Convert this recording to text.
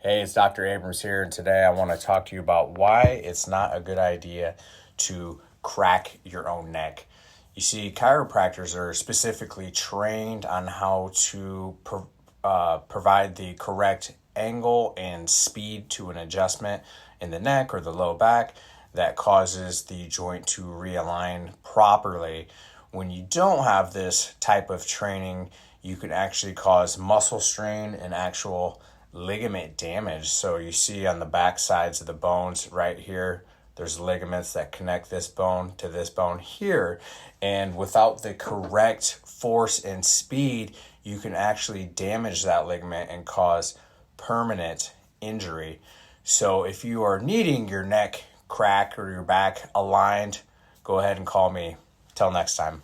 Hey, it's Dr. Abrams here, and today I want to talk to you about why it's not a good idea to crack your own neck. You see, chiropractors are specifically trained on how to provide the correct angle and speed to an adjustment in the neck or the low back that causes the joint to realign properly. When you don't have this type of training, you can actually cause muscle strain and actual ligament damage. So you see on the back sides of the bones right here, there's ligaments that connect this bone to this bone here. And without the correct force and speed, you can actually damage that ligament and cause permanent injury. So if you are needing your neck crack or your back aligned, go ahead and call me. Till next time.